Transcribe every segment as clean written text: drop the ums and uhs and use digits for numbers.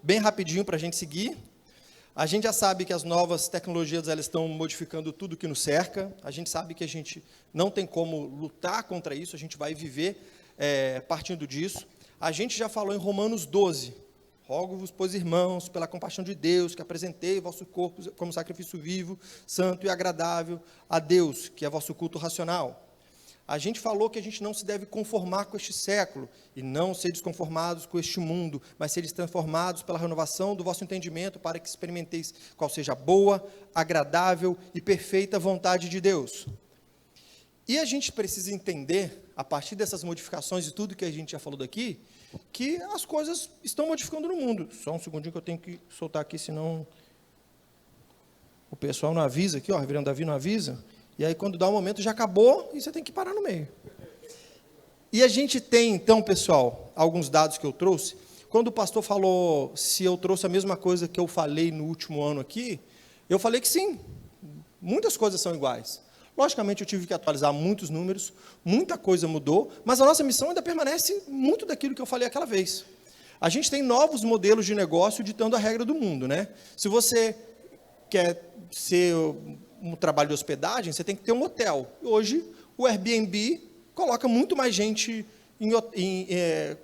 bem rapidinho para a gente seguir. A gente já sabe que as novas tecnologias elas estão modificando tudo que nos cerca. A gente sabe que a gente não tem como lutar contra isso, a gente vai viver partindo disso. A gente já falou em Romanos 12. Rogo-vos, pois, irmãos, pela compaixão de Deus, que apresentei o vosso corpo como sacrifício vivo, santo e agradável a Deus, que é vosso culto racional. A gente falou que a gente não se deve conformar com este século, e não ser desconformados com este mundo, mas seres transformados pela renovação do vosso entendimento, para que experimenteis qual seja a boa, agradável e perfeita vontade de Deus. E a gente precisa entender, a partir dessas modificações e tudo que a gente já falou daqui, que as coisas estão modificando no mundo. Só um segundinho que eu tenho que soltar aqui, senão o pessoal não avisa aqui, ó, o reverendo Davi não avisa. E aí, quando dá um momento, já acabou e você tem que parar no meio. E a gente tem, então, pessoal, alguns dados que eu trouxe. Quando o pastor falou se eu trouxe a mesma coisa que eu falei no último ano aqui, eu falei que sim, muitas coisas são iguais. Logicamente, eu tive que atualizar muitos números, muita coisa mudou, mas a nossa missão ainda permanece muito daquilo que eu falei aquela vez. A gente tem novos modelos de negócio ditando a regra do mundo, né? Se você quer ser um trabalho de hospedagem, você tem que ter um hotel. Hoje, o Airbnb coloca muito mais gente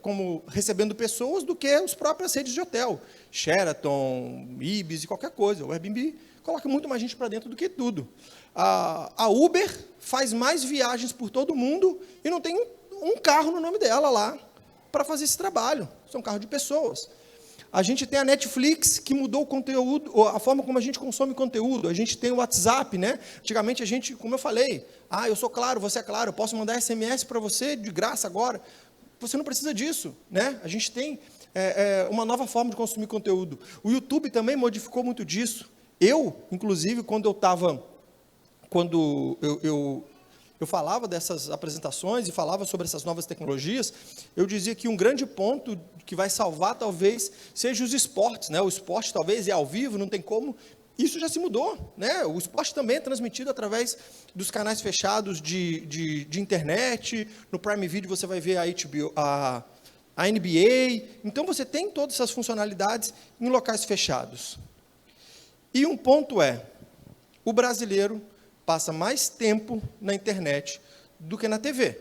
como recebendo pessoas do que as próprias redes de hotel. Sheraton, Ibis e qualquer coisa. O Airbnb coloca muito mais gente para dentro do que tudo. A Uber faz mais viagens por todo mundo e não tem um carro no nome dela lá para fazer esse trabalho. São carros de pessoas. A gente tem a Netflix, que mudou o conteúdo, a forma como a gente consome conteúdo. A gente tem o WhatsApp, né? Antigamente a gente, como eu falei, eu sou claro, você é claro, eu posso mandar SMS para você de graça agora. Você não precisa disso, né? A gente tem uma nova forma de consumir conteúdo. O YouTube também modificou muito disso. Eu, inclusive, quando eu falava dessas apresentações e falava sobre essas novas tecnologias, eu dizia que um grande ponto que vai salvar, talvez, seja os esportes, né? O esporte, talvez, é ao vivo, não tem como. Isso já se mudou, né? O esporte também é transmitido através dos canais fechados de internet. No Prime Video você vai ver a HBO, a NBA. Então, você tem todas essas funcionalidades em locais fechados. E um ponto o brasileiro passa mais tempo na internet do que na TV.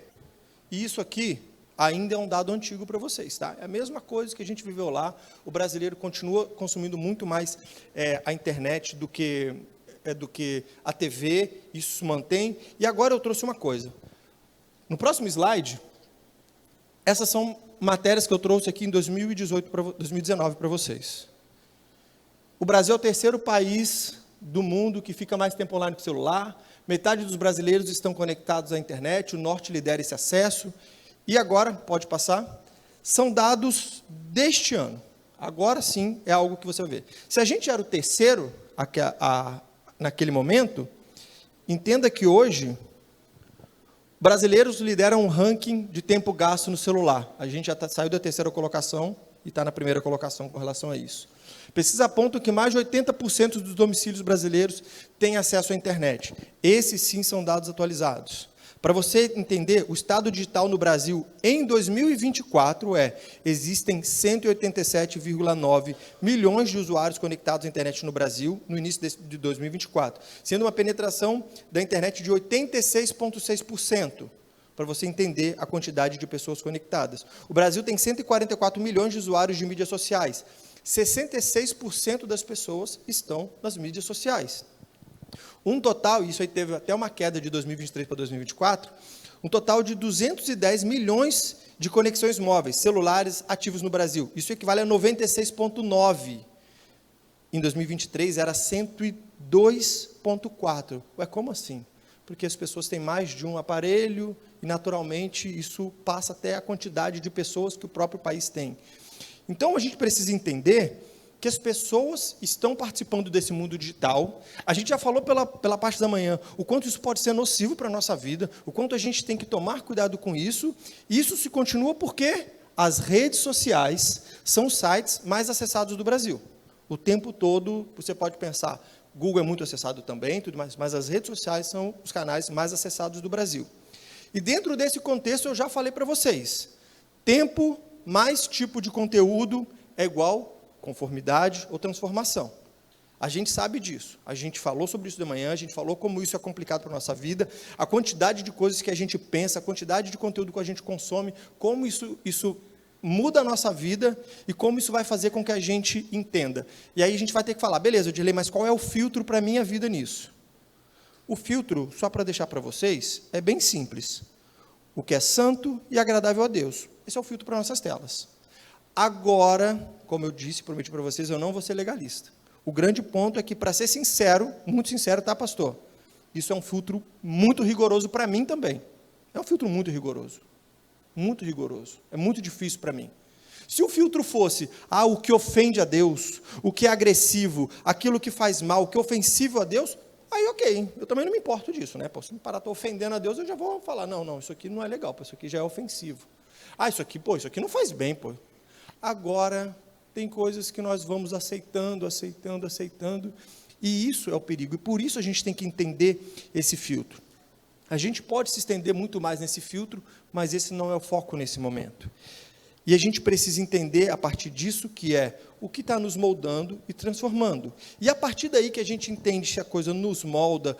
E isso aqui ainda é um dado antigo para vocês, tá? É a mesma coisa que a gente viveu lá. O brasileiro continua consumindo muito mais a internet do que a TV. Isso se mantém. E agora eu trouxe uma coisa. No próximo slide, essas são matérias que eu trouxe aqui em 2019 para vocês. O Brasil é o terceiro país do mundo que fica mais tempo online com o celular, metade dos brasileiros estão conectados à internet, o Norte lidera esse acesso, e agora, pode passar, são dados deste ano. Agora sim é algo que você vai ver. Se a gente era o terceiro naquele momento, entenda que hoje, brasileiros lideram um ranking de tempo gasto no celular. A gente já saiu da terceira colocação e está na primeira colocação com relação a isso. Pesquisa aponta que mais de 80% dos domicílios brasileiros têm acesso à internet. Esses, sim, são dados atualizados. Para você entender, o estado digital no Brasil, em 2024, existem 187,9 milhões de usuários conectados à internet no Brasil, no início de 2024, sendo uma penetração da internet de 86,6%. Para você entender a quantidade de pessoas conectadas. O Brasil tem 144 milhões de usuários de mídias sociais. 66% das pessoas estão nas mídias sociais. Um total, isso aí teve até uma queda de 2023 para 2024, um total de 210 milhões de conexões móveis, celulares ativos no Brasil. Isso equivale a 96,9. Em 2023 era 102,4. Como assim? Porque as pessoas têm mais de um aparelho e, naturalmente, isso passa até a quantidade de pessoas que o próprio país tem. Então, a gente precisa entender que as pessoas estão participando desse mundo digital. A gente já falou pela parte da manhã o quanto isso pode ser nocivo para a nossa vida, o quanto a gente tem que tomar cuidado com isso. E isso se continua porque as redes sociais são os sites mais acessados do Brasil. O tempo todo, você pode pensar, Google é muito acessado também, tudo mais, mas as redes sociais são os canais mais acessados do Brasil. E dentro desse contexto, eu já falei para vocês, tempo mais tipo de conteúdo é igual conformidade ou transformação. A gente sabe disso, a gente falou sobre isso de manhã, a gente falou como isso é complicado para a nossa vida, a quantidade de coisas que a gente pensa, a quantidade de conteúdo que a gente consome, como isso muda a nossa vida e como isso vai fazer com que a gente entenda. E aí a gente vai ter que falar, beleza, Odilei, mas qual é o filtro para a minha vida nisso? O filtro, só para deixar para vocês, é bem simples. O que é santo e agradável a Deus. Esse é o filtro para nossas telas. Agora, como eu disse, prometi para vocês, eu não vou ser legalista. O grande ponto é que, para ser sincero, muito sincero, tá, pastor? Isso é um filtro muito rigoroso para mim também. É um filtro muito rigoroso. Muito rigoroso. É muito difícil para mim. Se o filtro fosse, o que ofende a Deus, o que é agressivo, aquilo que faz mal, o que é ofensivo a Deus, aí ok, eu também não me importo disso, né? Se me parar, estou ofendendo a Deus, eu já vou falar, não, isso aqui não é legal, isso aqui já é ofensivo. Isso aqui não faz bem, pô. Agora, tem coisas que nós vamos aceitando, e isso é o perigo, e por isso a gente tem que entender esse filtro. A gente pode se estender muito mais nesse filtro, mas esse não é o foco nesse momento. E a gente precisa entender, a partir disso, que é o que está nos moldando e transformando. E a partir daí que a gente entende se a coisa nos molda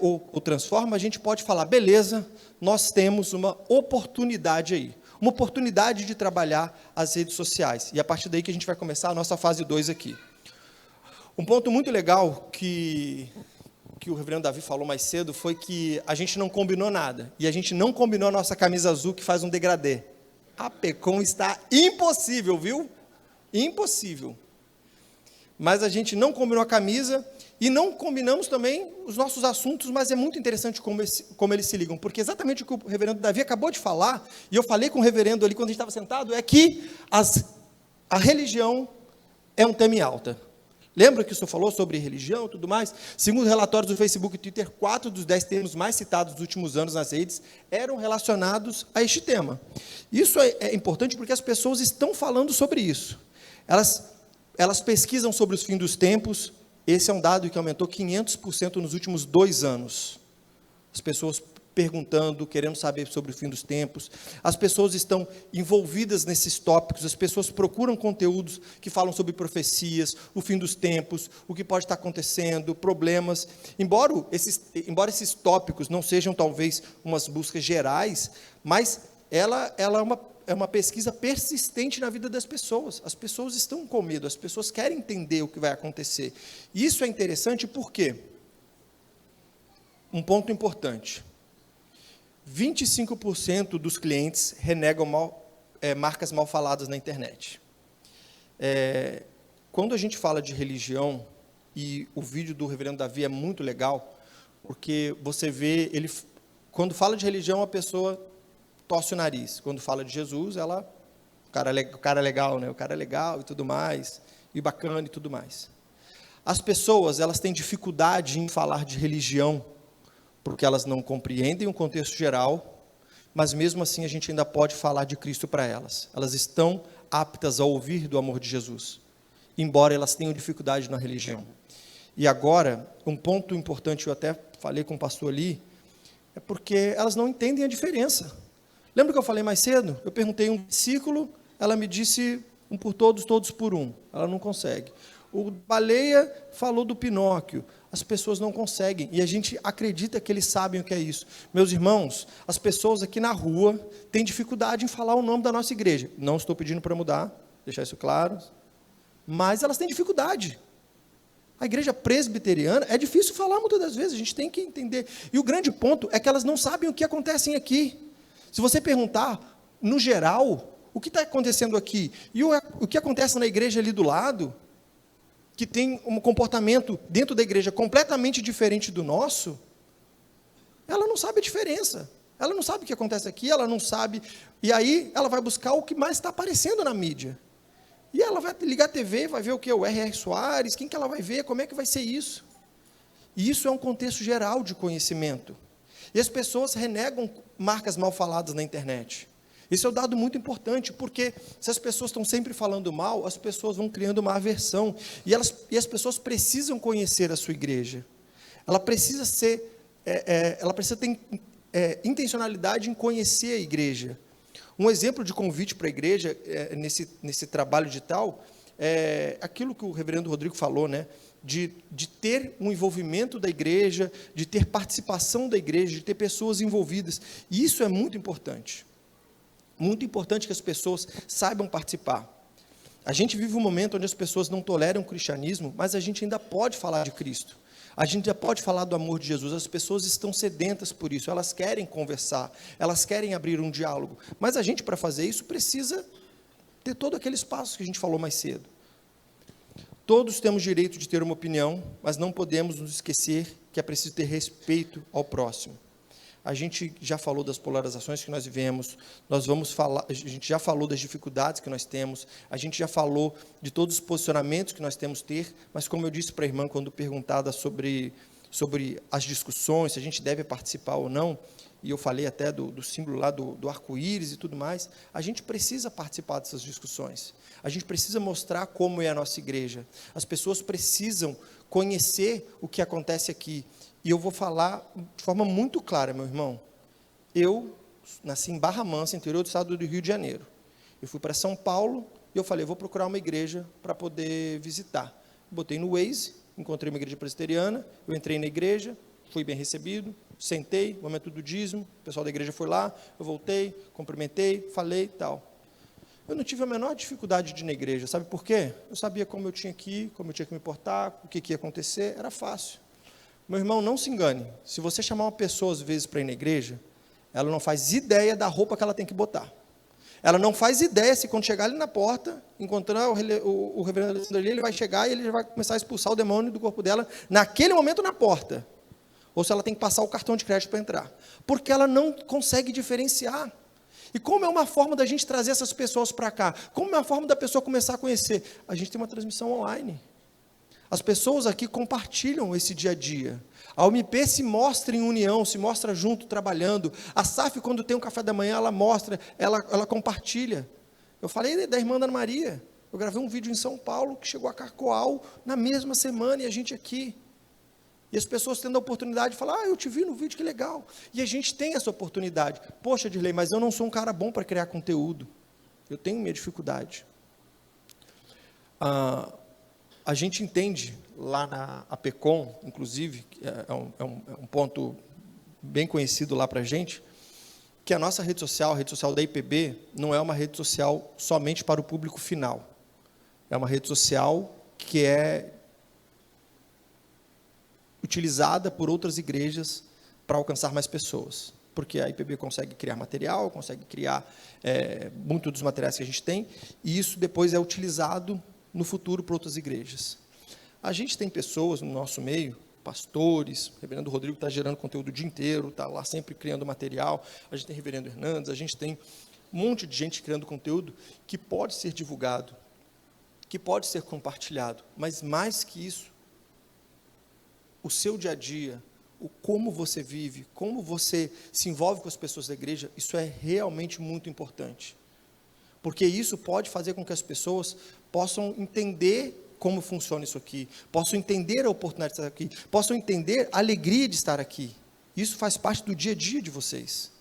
ou transforma, a gente pode falar, beleza, nós temos uma oportunidade aí. Uma oportunidade de trabalhar as redes sociais. E a partir daí que a gente vai começar a nossa fase 2 aqui. Um ponto muito legal que o reverendo Davi falou mais cedo foi que a gente não combinou nada. E a gente não combinou a nossa camisa azul que faz um degradê. A PECOM está impossível, viu? Impossível. Mas a gente não combinou a camisa e não combinamos também os nossos assuntos, mas é muito interessante como eles se ligam, porque exatamente o que o reverendo Davi acabou de falar, e eu falei com o reverendo ali quando a gente estava sentado, é que a religião é um tema em alta. Lembra que o senhor falou sobre religião e tudo mais? Segundo relatórios do Facebook e Twitter, 4 dos 10 termos mais citados nos últimos anos nas redes eram relacionados a este tema. Isso é importante porque as pessoas estão falando sobre isso. Elas pesquisam sobre os fins dos tempos. Esse é um dado que aumentou 500% nos últimos 2 anos. As pessoas perguntando, querendo saber sobre o fim dos tempos. As pessoas estão envolvidas nesses tópicos, as pessoas procuram conteúdos que falam sobre profecias, o fim dos tempos, o que pode estar acontecendo, problemas. Embora esses tópicos não sejam, talvez, umas buscas gerais, mas ela é uma pesquisa persistente na vida das pessoas. As pessoas estão com medo, as pessoas querem entender o que vai acontecer. E isso é interessante porque, um ponto importante, 25% dos clientes renegam marcas mal faladas na internet. Quando a gente fala de religião, e o vídeo do reverendo Davi é muito legal, porque você vê, quando fala de religião, a pessoa torce o nariz. Quando fala de Jesus, o cara é legal, né? O cara é legal e tudo mais, e bacana e tudo mais. As pessoas, elas têm dificuldade em falar de religião, porque elas não compreendem o contexto geral, mas mesmo assim a gente ainda pode falar de Cristo para elas. Elas estão aptas a ouvir do amor de Jesus, embora elas tenham dificuldade na religião. E agora, um ponto importante, eu até falei com o pastor ali, é porque elas não entendem a diferença. Lembra que eu falei mais cedo? Eu perguntei um versículo, ela me disse um por todos, todos por um. Ela não consegue. O Baleia falou do Pinóquio. As pessoas não conseguem, e a gente acredita que eles sabem o que é isso. Meus irmãos, as pessoas aqui na rua têm dificuldade em falar o nome da nossa igreja. Não estou pedindo para mudar, deixar isso claro, mas elas têm dificuldade. A igreja presbiteriana é difícil falar muitas das vezes, a gente tem que entender. E o grande ponto é que elas não sabem o que acontece aqui. Se você perguntar, no geral, o que está acontecendo aqui, e o que acontece na igreja ali do lado, que tem um comportamento dentro da igreja completamente diferente do nosso, ela não sabe a diferença. Ela não sabe o que acontece aqui, ela não sabe. E aí ela vai buscar o que mais está aparecendo na mídia. E ela vai ligar a TV, vai ver o que? O R.R. Soares, quem que ela vai ver, como é que vai ser isso? E isso é um contexto geral de conhecimento. E as pessoas renegam marcas mal faladas na internet. Isso é um dado muito importante, porque se as pessoas estão sempre falando mal, as pessoas vão criando uma aversão, e as pessoas precisam conhecer a sua igreja. Ela precisa ter intencionalidade em conhecer a igreja. Um exemplo de convite para a igreja, nesse trabalho digital, aquilo que o reverendo Rodrigo falou, né? De ter um envolvimento da igreja, de ter participação da igreja, de ter pessoas envolvidas. E isso é muito importante. Muito importante que as pessoas saibam participar. A gente vive um momento onde as pessoas não toleram o cristianismo, mas a gente ainda pode falar de Cristo. A gente já pode falar do amor de Jesus. As pessoas estão sedentas por isso, elas querem conversar, elas querem abrir um diálogo. Mas a gente, para fazer isso, precisa ter todo aquele espaço que a gente falou mais cedo. Todos temos direito de ter uma opinião, mas não podemos nos esquecer que é preciso ter respeito ao próximo. A gente já falou das polarizações que nós vivemos, a gente já falou das dificuldades que nós temos, a gente já falou de todos os posicionamentos que nós temos que ter, mas como eu disse para a irmã quando perguntada sobre as discussões, se a gente deve participar ou não, e eu falei até do símbolo lá do arco-íris e tudo mais, a gente precisa participar dessas discussões. A gente precisa mostrar como é a nossa igreja. As pessoas precisam conhecer o que acontece aqui. E eu vou falar de forma muito clara, meu irmão. Eu nasci em Barra Mansa, interior do estado do Rio de Janeiro. Eu fui para São Paulo e eu falei, vou procurar uma igreja para poder visitar. Botei no Waze, encontrei uma igreja presbiteriana, eu entrei na igreja, fui bem recebido, sentei, momento do dízimo, o pessoal da igreja foi lá, eu voltei, cumprimentei, falei e tal. Eu não tive a menor dificuldade de ir na igreja, sabe por quê? Eu sabia como eu tinha que ir, como eu tinha que me portar, o que ia acontecer, era fácil. Meu irmão, não se engane, se você chamar uma pessoa às vezes para ir na igreja, ela não faz ideia da roupa que ela tem que botar. Ela não faz ideia se quando chegar ali na porta, encontrar o reverendo Alessandro ali, ele vai chegar e ele já vai começar a expulsar o demônio do corpo dela, naquele momento na porta. Ou se ela tem que passar o cartão de crédito para entrar. Porque ela não consegue diferenciar. E como é uma forma da gente trazer essas pessoas para cá? Como é uma forma da pessoa começar a conhecer? A gente tem uma transmissão online. As pessoas aqui compartilham esse dia a dia. A UMP se mostra em união, se mostra junto, trabalhando. A SAF, quando tem um café da manhã, ela mostra, ela compartilha. Eu falei da irmã Ana Maria. Eu gravei um vídeo em São Paulo, que chegou a Carcoal na mesma semana, e a gente aqui. E as pessoas tendo a oportunidade de falar, eu te vi no vídeo, que legal. E a gente tem essa oportunidade. Poxa, Dirley, mas eu não sou um cara bom para criar conteúdo. Eu tenho minha dificuldade. A gente entende, lá na APECOM, inclusive, é um ponto bem conhecido lá para a gente, que a nossa rede social da IPB, não é uma rede social somente para o público final. É uma rede social que é utilizada por outras igrejas para alcançar mais pessoas, porque a IPB consegue criar material, consegue criar muitos dos materiais que a gente tem, e isso depois é utilizado no futuro por outras igrejas. A gente tem pessoas no nosso meio, pastores, o reverendo Rodrigo está gerando conteúdo o dia inteiro, está lá sempre criando material, a gente tem o reverendo Hernandes, a gente tem um monte de gente criando conteúdo que pode ser divulgado, que pode ser compartilhado, mas mais que isso, o seu dia a dia, o como você vive, como você se envolve com as pessoas da igreja, isso é realmente muito importante. Porque isso pode fazer com que as pessoas possam entender como funciona isso aqui, possam entender a oportunidade de estar aqui, possam entender a alegria de estar aqui. Isso faz parte do dia a dia de vocês.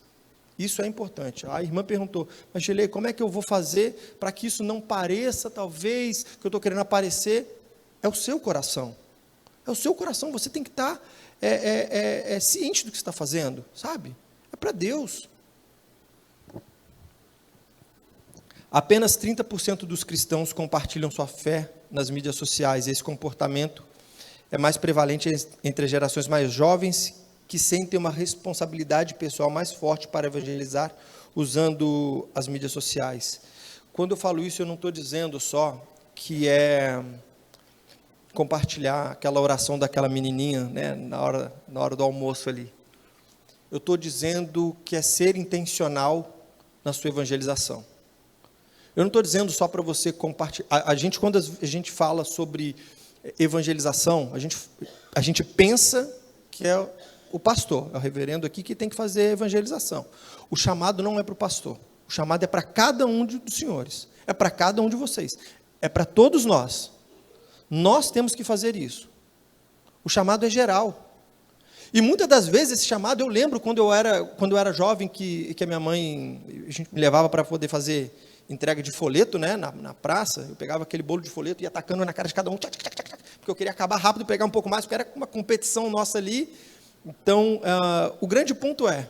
Isso é importante. A irmã perguntou, mas Gelei, como é que eu vou fazer para que isso não pareça, talvez, que eu estou querendo aparecer? É o seu coração. É o seu coração, você tem que estar ciente do que você está fazendo, sabe? É para Deus. Apenas 30% dos cristãos compartilham sua fé nas mídias sociais. Esse comportamento é mais prevalente entre as gerações mais jovens, que sentem uma responsabilidade pessoal mais forte para evangelizar usando as mídias sociais. Quando eu falo isso, eu não estou dizendo só que é compartilhar aquela oração daquela menininha, né, na hora do almoço ali. Eu estou dizendo que é ser intencional na sua evangelização. Eu não estou dizendo só para você compartilhar. Quando a gente fala sobre evangelização, a gente pensa que é o pastor, é o reverendo aqui que tem que fazer a evangelização. O chamado não é para o pastor. O chamado é para cada um dos senhores. É para cada um de vocês. É para todos nós. Nós temos que fazer isso. O chamado é geral. E muitas das vezes esse chamado, eu lembro quando eu era jovem, que a minha mãe me levava para poder fazer entrega de folheto, né, na praça, eu pegava aquele bolo de folheto e ia tacando na cara de cada um, porque eu queria acabar rápido, pegar um pouco mais, porque era uma competição nossa ali. Então, o grande ponto é,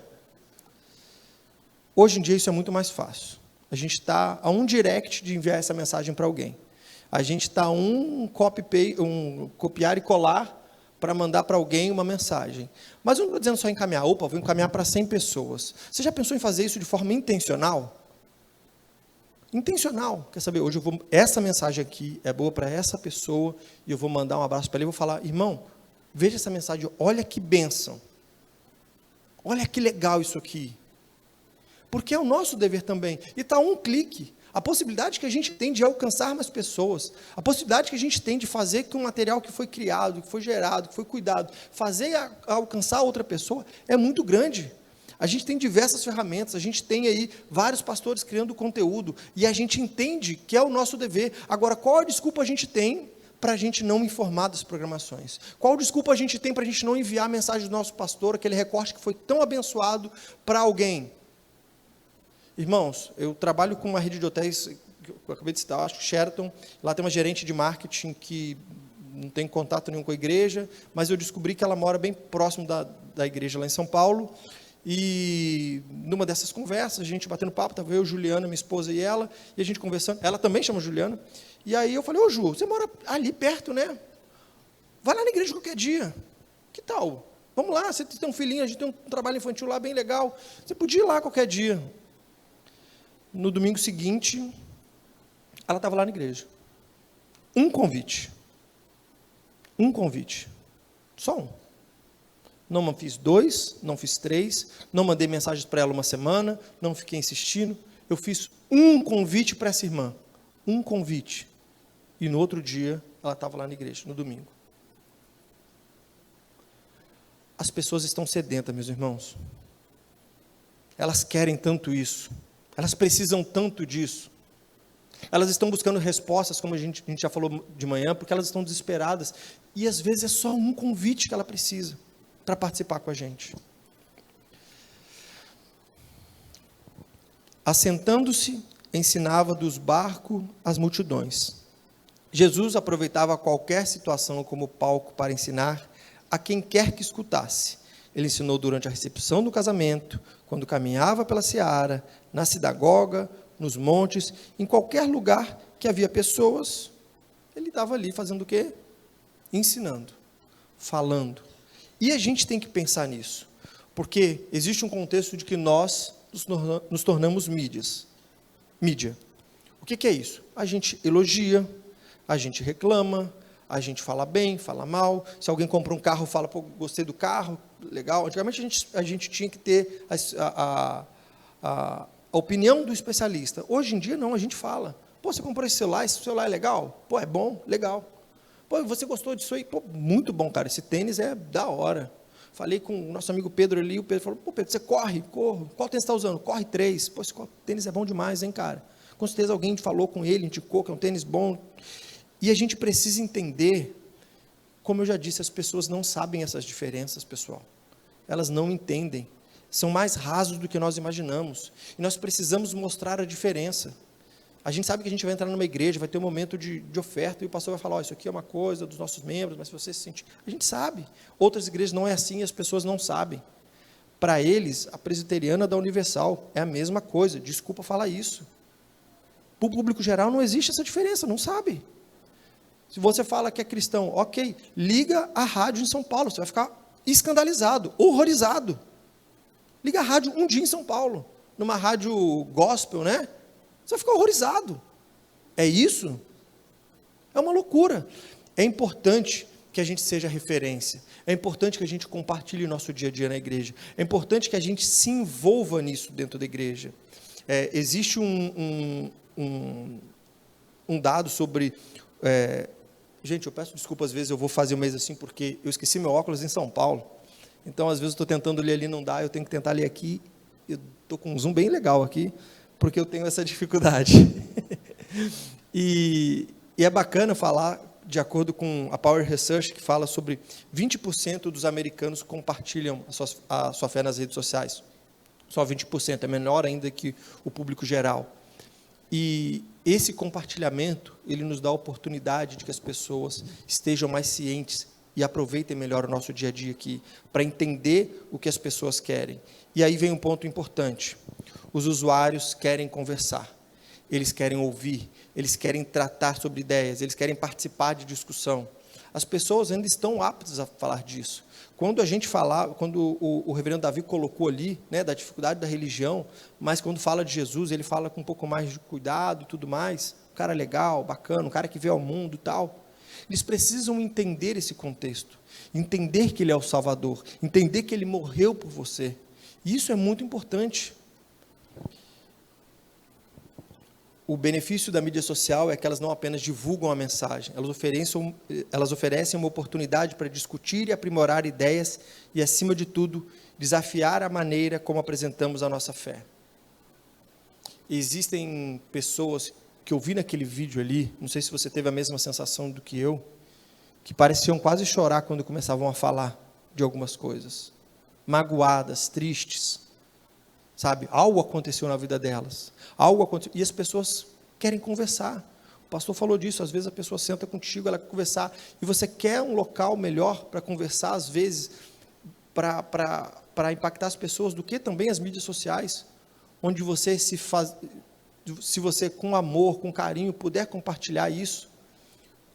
hoje em dia isso é muito mais fácil. A gente está a um direct de enviar essa mensagem para alguém. A gente está a um copiar e colar para mandar para alguém uma mensagem. Mas eu não estou dizendo só encaminhar. Opa, vou encaminhar para 100 pessoas. Você já pensou em fazer isso de forma intencional? Intencional. Quer saber, hoje essa mensagem aqui é boa para essa pessoa, e eu vou mandar um abraço para ele e vou falar, irmão, veja essa mensagem, olha que bênção. Olha que legal isso aqui. Porque é o nosso dever também. E está um clique. A possibilidade que a gente tem de alcançar mais pessoas, a possibilidade que a gente tem de fazer que um material que foi criado, que foi gerado, que foi cuidado, fazer alcançar outra pessoa, é muito grande. A gente tem diversas ferramentas, a gente tem aí vários pastores criando conteúdo, e a gente entende que é o nosso dever. Agora, qual a desculpa a gente tem para a gente não informar das programações? Qual desculpa a gente tem para a gente não enviar a mensagem do nosso pastor, aquele recorte que foi tão abençoado para alguém? Irmãos, eu trabalho com uma rede de hotéis, que eu acabei de citar, acho que Sheraton, lá tem uma gerente de marketing que não tem contato nenhum com a igreja, mas eu descobri que ela mora bem próximo da igreja lá em São Paulo, e numa dessas conversas, a gente batendo papo, estava eu, Juliana, minha esposa e a gente conversando, ela também chama Juliana, e aí eu falei, ô Ju, você mora ali perto, né? Vai lá na igreja qualquer dia, que tal? Vamos lá, você tem um filhinho, a gente tem um trabalho infantil lá bem legal, você podia ir lá qualquer dia. No domingo seguinte, ela estava lá na igreja. Um convite. Só um. Não fiz 2, não fiz 3, não mandei mensagens para ela uma semana, não fiquei insistindo. Eu fiz um convite para essa irmã. Um convite. E no outro dia, ela estava lá na igreja, no domingo. As pessoas estão sedentas, meus irmãos. Elas querem tanto isso. Elas precisam tanto disso. Elas estão buscando respostas, como a gente já falou de manhã, porque elas estão desesperadas. E às vezes é só um convite que ela precisa para participar com a gente. Assentando-se, ensinava dos barcos as multidões. Jesus aproveitava qualquer situação como palco para ensinar a quem quer que escutasse. Ele ensinou durante a recepção do casamento, quando caminhava pela seara, na sinagoga, nos montes, em qualquer lugar que havia pessoas, ele estava ali fazendo o quê? Ensinando, falando. E a gente tem que pensar nisso, porque existe um contexto de que nós nos tornamos mídia. O que é isso? A gente elogia, a gente reclama, a gente fala bem, fala mal. Se alguém compra um carro, fala, pô, gostei do carro, legal. Antigamente a gente tinha que ter a opinião do especialista. Hoje em dia não, a gente fala. Pô, você comprou esse celular é legal? Pô, é bom? Legal. Pô, você gostou disso aí? Pô, muito bom, cara, esse tênis é da hora. Falei com o nosso amigo Pedro ali, o Pedro falou, pô, Pedro, você corre, corro. Qual tênis você está usando? Corre 3. Pô, esse tênis é bom demais, hein, cara? Com certeza alguém falou com ele, indicou que é um tênis bom. E a gente precisa entender, como eu já disse, as pessoas não sabem essas diferenças, pessoal. Elas não entendem. São mais rasos do que nós imaginamos. E nós precisamos mostrar a diferença. A gente sabe que a gente vai entrar numa igreja, vai ter um momento de oferta, e o pastor vai falar, isso aqui é uma coisa dos nossos membros, mas se você se sentir... A gente sabe. Outras igrejas não é assim, e as pessoas não sabem. Para eles, a presbiteriana da Universal é a mesma coisa. Desculpa falar isso. Para o público geral não existe essa diferença, não sabe. Se você fala que é cristão, ok, liga a rádio em São Paulo, você vai ficar escandalizado, horrorizado. Liga a rádio um dia em São Paulo, numa rádio gospel, né? Você vai ficar horrorizado. É isso? É uma loucura. É importante que a gente seja referência. É importante que a gente compartilhe o nosso dia a dia na igreja. É importante que a gente se envolva nisso dentro da igreja. Existe um dado sobre... gente, eu peço desculpa, às vezes eu vou fazer um mês assim, porque eu esqueci meu óculos em São Paulo. Então, às vezes, eu estou tentando ler ali, não dá, eu tenho que tentar ler aqui. Eu estou com um zoom bem legal aqui, porque eu tenho essa dificuldade. E é bacana falar, de acordo com a Power Research, que fala sobre 20% dos americanos compartilham a sua fé nas redes sociais. Só 20%, é menor ainda que o público geral. E esse compartilhamento, ele nos dá a oportunidade de que as pessoas estejam mais cientes e aproveitem melhor o nosso dia a dia aqui, para entender o que as pessoas querem. E aí vem um ponto importante. Os usuários querem conversar, eles querem ouvir, eles querem tratar sobre ideias, eles querem participar de discussão. As pessoas ainda estão aptas a falar disso. Quando a gente falava, quando o reverendo Davi colocou ali, né, da dificuldade da religião, mas quando fala de Jesus, ele fala com um pouco mais de cuidado e tudo mais, um cara legal, bacana, um cara que vê ao mundo e tal. Eles precisam entender esse contexto, entender que Ele é o Salvador, entender que Ele morreu por você. E isso é muito importante. O benefício da mídia social é que elas não apenas divulgam a mensagem, elas oferecem uma oportunidade para discutir e aprimorar ideias e, acima de tudo, desafiar a maneira como apresentamos a nossa fé. Existem pessoas que eu vi naquele vídeo ali, não sei se você teve a mesma sensação do que eu, que pareciam quase chorar quando começavam a falar de algumas coisas, magoadas, tristes, sabe? Algo aconteceu na vida delas, e as pessoas querem conversar. O pastor falou disso, às vezes a pessoa senta contigo, ela quer conversar, e você quer um local melhor para conversar, às vezes, para impactar as pessoas, do que também as mídias sociais, onde você se você com amor, com carinho, puder compartilhar isso.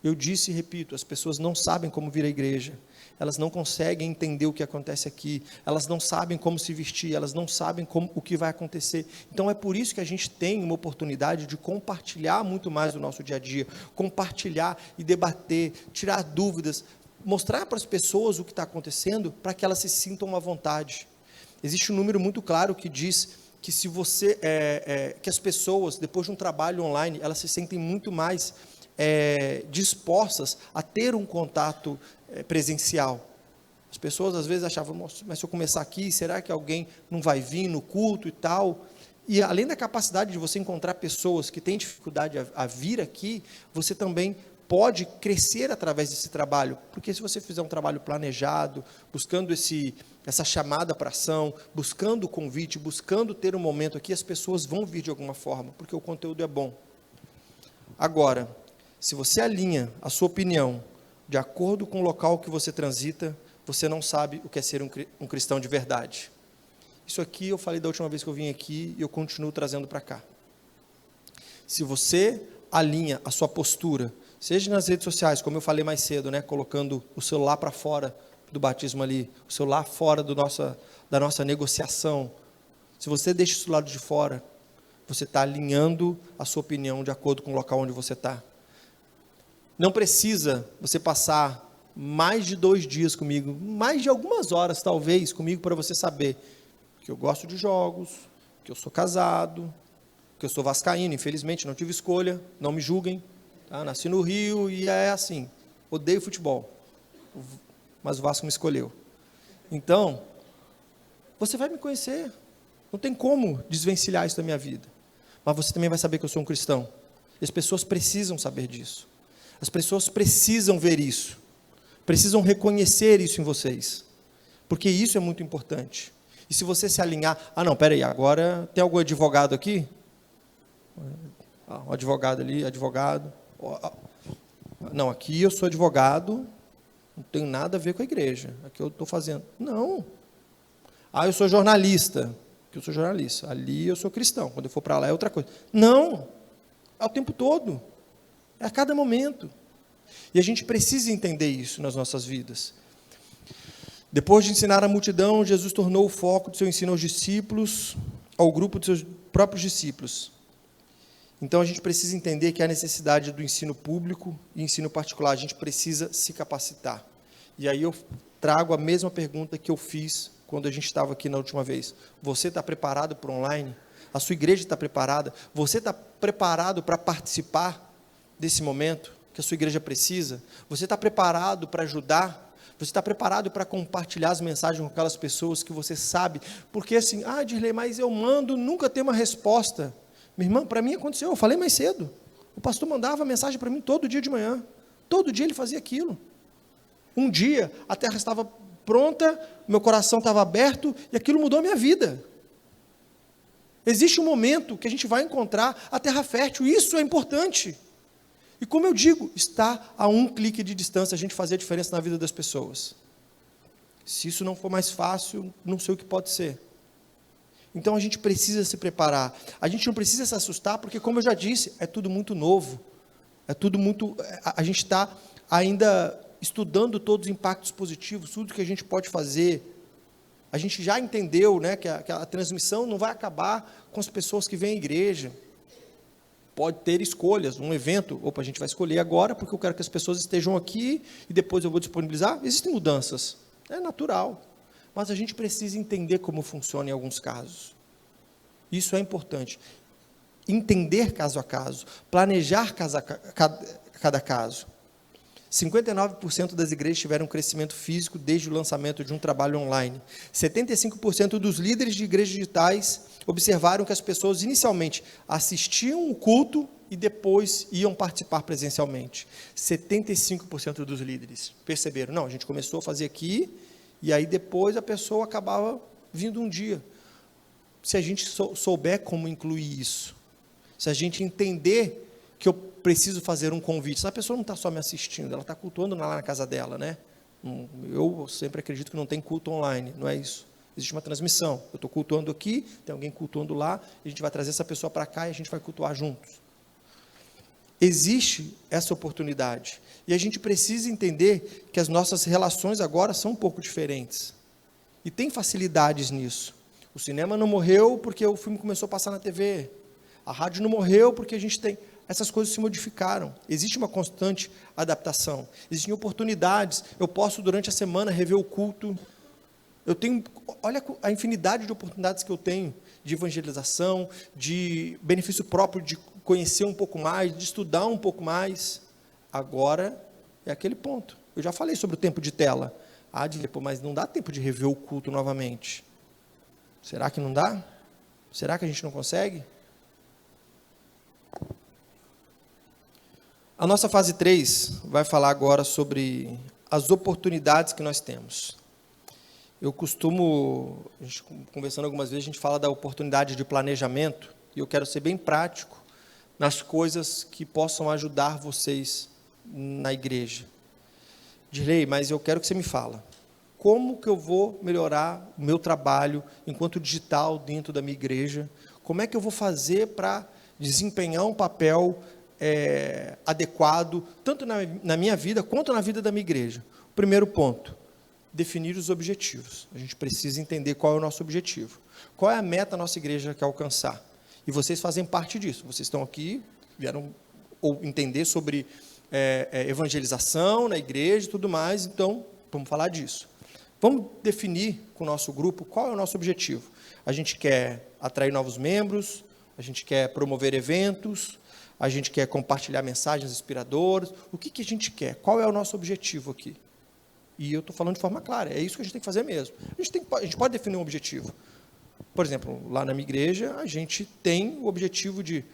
Eu disse e repito, as pessoas não sabem como vir à igreja, elas não conseguem entender o que acontece aqui, elas não sabem como se vestir, elas não sabem o que vai acontecer. Então é por isso que a gente tem uma oportunidade de compartilhar muito mais do nosso dia a dia, compartilhar e debater, tirar dúvidas, mostrar para as pessoas o que está acontecendo, para que elas se sintam à vontade. Existe um número muito claro que diz que se você, que as pessoas, depois de um trabalho online, elas se sentem muito mais dispostas a ter um contato presencial. As pessoas às vezes achavam, mas se eu começar aqui, será que alguém não vai vir no culto e tal? E além da capacidade de você encontrar pessoas que têm dificuldade a vir aqui, você também pode crescer através desse trabalho, porque se você fizer um trabalho planejado, buscando essa chamada para ação, buscando o convite, buscando ter um momento aqui, as pessoas vão vir de alguma forma, porque o conteúdo é bom. Agora, se você alinha a sua opinião de acordo com o local que você transita, você não sabe o que é ser um cristão de verdade. Isso aqui eu falei da última vez que eu vim aqui e eu continuo trazendo para cá. Se você alinha a sua postura, seja nas redes sociais, como eu falei mais cedo, né, colocando o celular para fora do batismo ali, o celular fora da nossa negociação, se você deixa isso do lado de fora, você está alinhando a sua opinião de acordo com o local onde você está. Não precisa você passar mais de 2 dias comigo, mais de algumas horas talvez comigo, para você saber que eu gosto de jogos, que eu sou casado, que eu sou vascaíno, infelizmente não tive escolha, não me julguem, tá? Nasci no Rio e é assim, odeio futebol, mas o Vasco me escolheu. Então, você vai me conhecer, não tem como desvencilhar isso da minha vida, mas você também vai saber que eu sou um cristão. E as pessoas precisam saber disso, as pessoas precisam ver isso, precisam reconhecer isso em vocês, porque isso é muito importante. E se você se alinhar, não, peraí, agora tem algum advogado aqui? Um advogado ali, advogado. Não, aqui eu sou advogado, não tenho nada a ver com a igreja, aqui eu estou fazendo. Não. Eu sou jornalista, aqui eu sou jornalista, ali eu sou cristão, quando eu for para lá é outra coisa. Não, é o tempo todo, é a cada momento. E a gente precisa entender isso nas nossas vidas. Depois de ensinar a multidão, Jesus tornou o foco do seu ensino aos discípulos, ao grupo dos seus próprios discípulos. Então a gente precisa entender que há necessidade do ensino público e ensino particular, a gente precisa se capacitar. E aí eu trago a mesma pergunta que eu fiz quando a gente estava aqui na última vez. Você está preparado para o online? A sua igreja está preparada? Você está preparado para participar desse momento que a sua igreja precisa? Você está preparado para ajudar? Você está preparado para compartilhar as mensagens com aquelas pessoas que você sabe? Porque assim, Dirley, mas eu mando, nunca tem uma resposta. Minha irmã, para mim aconteceu, eu falei mais cedo. O pastor mandava mensagem para mim todo dia de manhã. Todo dia ele fazia aquilo. Um dia, a terra estava pronta, meu coração estava aberto, e aquilo mudou a minha vida. Existe um momento que a gente vai encontrar a terra fértil, isso é importante. E como eu digo, está a um clique de distância a gente fazer a diferença na vida das pessoas. Se isso não for mais fácil, não sei o que pode ser. Então a gente precisa se preparar. A gente não precisa se assustar, porque como eu já disse, é tudo muito novo. É tudo muito... A gente está ainda estudando todos os impactos positivos, tudo que a gente pode fazer. A gente já entendeu, né, que a transmissão não vai acabar com as pessoas que vêm à igreja. Pode ter escolhas, um evento, a gente vai escolher agora, porque eu quero que as pessoas estejam aqui, e depois eu vou disponibilizar. Existem mudanças, é natural. Mas a gente precisa entender como funciona em alguns casos. Isso é importante. Entender caso a caso, planejar cada caso. 59% das igrejas tiveram um crescimento físico desde o lançamento de um trabalho online. 75% dos líderes de igrejas digitais observaram que as pessoas inicialmente assistiam o culto e depois iam participar presencialmente. 75% dos líderes perceberam, não, a gente começou a fazer aqui, e aí depois a pessoa acabava vindo um dia. Se a gente souber como incluir isso, se a gente entender que eu preciso fazer um convite, se a pessoa não está só me assistindo, ela está cultuando lá na casa dela, né? Eu sempre acredito que não tem culto online, não é isso. Existe uma transmissão, eu estou cultuando aqui, tem alguém cultuando lá, a gente vai trazer essa pessoa para cá e a gente vai cultuar juntos. Existe essa oportunidade, e a gente precisa entender que as nossas relações agora são um pouco diferentes, e tem facilidades nisso. O cinema não morreu porque o filme começou a passar na TV, a rádio não morreu porque a gente tem... Essas coisas se modificaram, existe uma constante adaptação, existem oportunidades, eu posso durante a semana rever o culto, eu tenho, olha a infinidade de oportunidades que eu tenho, de evangelização, de benefício próprio, de conhecer um pouco mais, de estudar um pouco mais. Agora é aquele ponto, eu já falei sobre o tempo de tela, mas não dá tempo de rever o culto novamente, será que não dá? Será que a gente não consegue? A nossa fase 3 vai falar agora sobre as oportunidades que nós temos. Eu costumo, conversando algumas vezes, a gente fala da oportunidade de planejamento, e eu quero ser bem prático nas coisas que possam ajudar vocês na igreja. Direi, mas eu quero que você me fala, como que eu vou melhorar o meu trabalho enquanto digital dentro da minha igreja? Como é que eu vou fazer para desempenhar um papel adequado, tanto na minha vida, quanto na vida da minha igreja? O primeiro ponto, definir os objetivos. A gente precisa entender qual é o nosso objetivo. Qual é a meta a nossa igreja quer alcançar? E vocês fazem parte disso. Vocês estão aqui, vieram entender sobre evangelização na igreja e tudo mais, então vamos falar disso. Vamos definir com o nosso grupo qual é o nosso objetivo. A gente quer atrair novos membros, a gente quer promover eventos, a gente quer compartilhar mensagens inspiradoras. O que a gente quer? Qual é o nosso objetivo aqui? E eu estou falando de forma clara, é isso que a gente tem que fazer mesmo. A gente pode definir um objetivo. Por exemplo, lá na minha igreja, a gente tem o objetivo de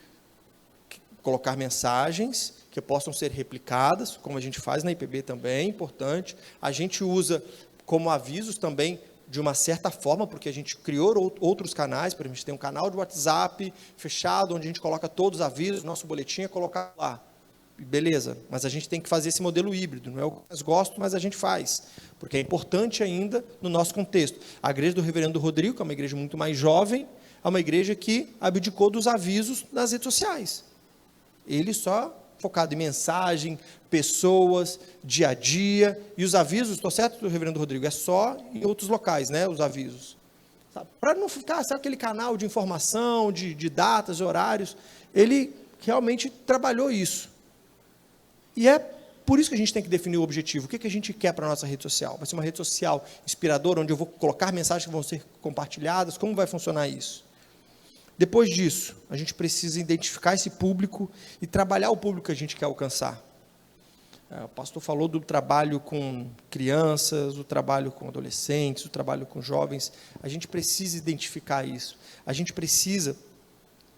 colocar mensagens que possam ser replicadas, como a gente faz na IPB também, importante. A gente usa como avisos também, de uma certa forma, porque a gente criou outros canais, a gente tem um canal de WhatsApp fechado, onde a gente coloca todos os avisos, nosso boletim é colocado lá. Beleza, mas a gente tem que fazer esse modelo híbrido, não é o que eu mais gosto, mas a gente faz, porque é importante ainda no nosso contexto. A igreja do reverendo Rodrigo, que é uma igreja muito mais jovem, é uma igreja que abdicou dos avisos nas redes sociais. Ele só focado em mensagem, pessoas, dia a dia, e os avisos, estou certo, do reverendo Rodrigo, é só em outros locais, né, os avisos. Para não ficar, sabe, aquele canal de informação, de datas, horários, ele realmente trabalhou isso. E é por isso que a gente tem que definir o objetivo. O que a gente quer para a nossa rede social? Vai ser uma rede social inspiradora, onde eu vou colocar mensagens que vão ser compartilhadas? Como vai funcionar isso? Depois disso, a gente precisa identificar esse público e trabalhar o público que a gente quer alcançar. O pastor falou do trabalho com crianças, o trabalho com adolescentes, o trabalho com jovens. A gente precisa identificar isso. A gente precisa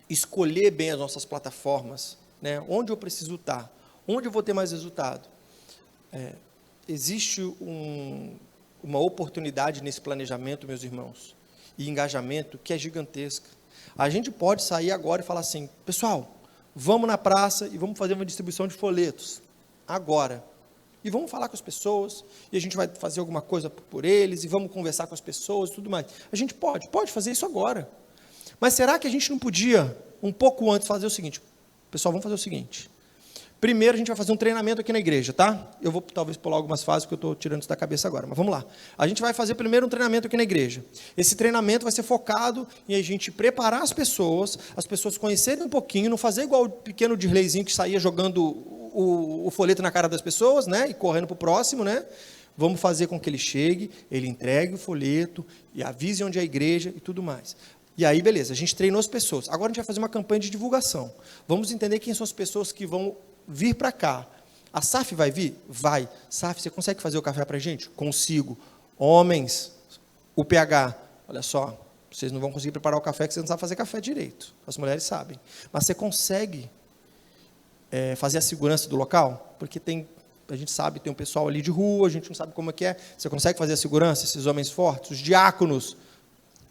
escolher bem as nossas plataformas, né? Onde eu preciso estar, onde eu vou ter mais resultado. Existe uma oportunidade nesse planejamento, meus irmãos, e engajamento que é gigantesca. A gente pode sair agora e falar assim, pessoal, vamos na praça e vamos fazer uma distribuição de folhetos, agora. E vamos falar com as pessoas, e a gente vai fazer alguma coisa por eles, e vamos conversar com as pessoas e tudo mais. A gente pode fazer isso agora. Mas será que a gente não podia, um pouco antes, fazer o seguinte? Pessoal, vamos fazer o seguinte. Primeiro, a gente vai fazer um treinamento aqui na igreja, tá? Eu vou talvez pular algumas fases, que eu estou tirando isso da cabeça agora, mas vamos lá. A gente vai fazer primeiro um treinamento aqui na igreja. Esse treinamento vai ser focado em a gente preparar as pessoas conhecerem um pouquinho, não fazer igual o pequeno Dirleizinho que saía jogando o folheto na cara das pessoas, né? E correndo para o próximo, né? Vamos fazer com que ele chegue, ele entregue o folheto, e avise onde é a igreja e tudo mais. E aí, beleza, a gente treinou as pessoas. Agora a gente vai fazer uma campanha de divulgação. Vamos entender quem são as pessoas que vão vir para cá. A SAF vai vir? Vai. SAF, você consegue fazer o café para a gente? Consigo. Homens, o PH, olha só, vocês não vão conseguir preparar o café, porque vocês não sabem fazer café direito. As mulheres sabem. Mas você consegue fazer a segurança do local? Porque a gente sabe, tem um pessoal ali de rua, a gente não sabe como é que é. Você consegue fazer a segurança, esses homens fortes? Os diáconos,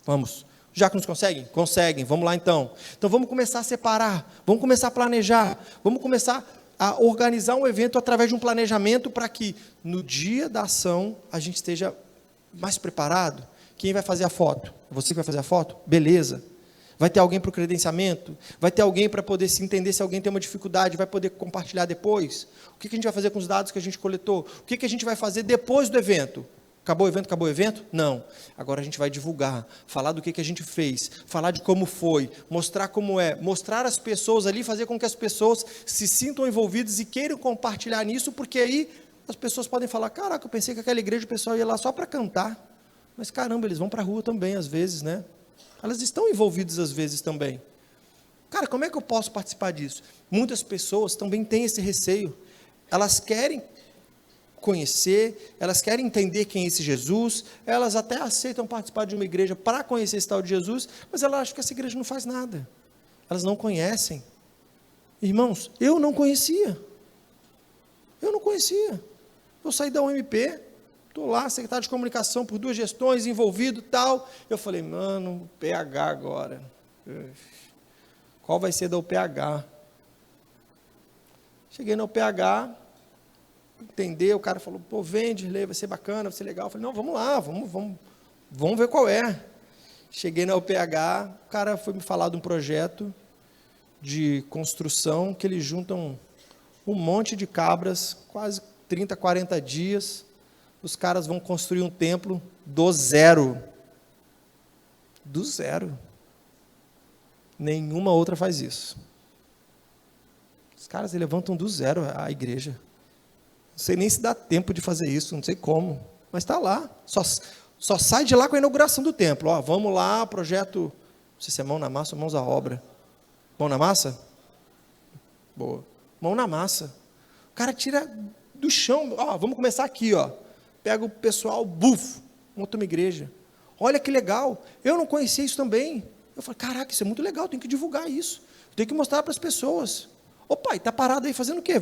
vamos. Os diáconos conseguem? Conseguem, vamos lá então. Então vamos começar a separar, vamos começar a planejar, vamos começar a organizar um evento através de um planejamento para que no dia da ação a gente esteja mais preparado. Quem vai fazer a foto? Você que vai fazer a foto? Beleza. Vai ter alguém para o credenciamento? Vai ter alguém para poder se entender se alguém tem uma dificuldade, vai poder compartilhar depois? O que a gente vai fazer com os dados que a gente coletou? O que a gente vai fazer depois do evento? Acabou o evento? Não. Agora a gente vai divulgar, falar do que a gente fez, falar de como foi, mostrar como é, mostrar as pessoas ali, fazer com que as pessoas se sintam envolvidas e queiram compartilhar nisso, porque aí as pessoas podem falar, caraca, eu pensei que aquela igreja o pessoal ia lá só para cantar, mas caramba, eles vão para a rua também às vezes, né? Elas estão envolvidas às vezes também. Cara, como é que eu posso participar disso? Muitas pessoas também têm esse receio, elas querem conhecer, elas querem entender quem é esse Jesus, elas até aceitam participar de uma igreja para conhecer esse tal de Jesus, mas elas acham que essa igreja não faz nada, elas não conhecem. Irmãos, eu não conhecia, eu saí da UMP, estou lá, secretário de comunicação por 2 gestões, envolvido tal, eu falei, mano, PH agora, qual vai ser da UPH? Cheguei na UPH, entender, o cara falou, pô, vende, vai ser bacana, vai ser legal. Eu falei, não, vamos lá, vamos ver qual é. Cheguei na UPH, o cara foi me falar de um projeto de construção que eles juntam um monte de cabras, quase 30, 40 dias, os caras vão construir um templo do zero. Do zero. Nenhuma outra faz isso. Os caras levantam do zero a igreja. Não sei nem se dá tempo de fazer isso, não sei como, mas está lá. Só sai de lá com a inauguração do templo. Ó, vamos lá, projeto, não sei se é mão na massa ou mãos à obra. Mão na massa? Boa. Mão na massa. O cara tira do chão, ó, vamos começar aqui, ó. Pega o pessoal, buf, monta uma igreja. Olha que legal, eu não conhecia isso também. Eu falei, caraca, isso é muito legal, tem que divulgar isso. Tem que mostrar para as pessoas. Ô pai, está parado aí fazendo o quê?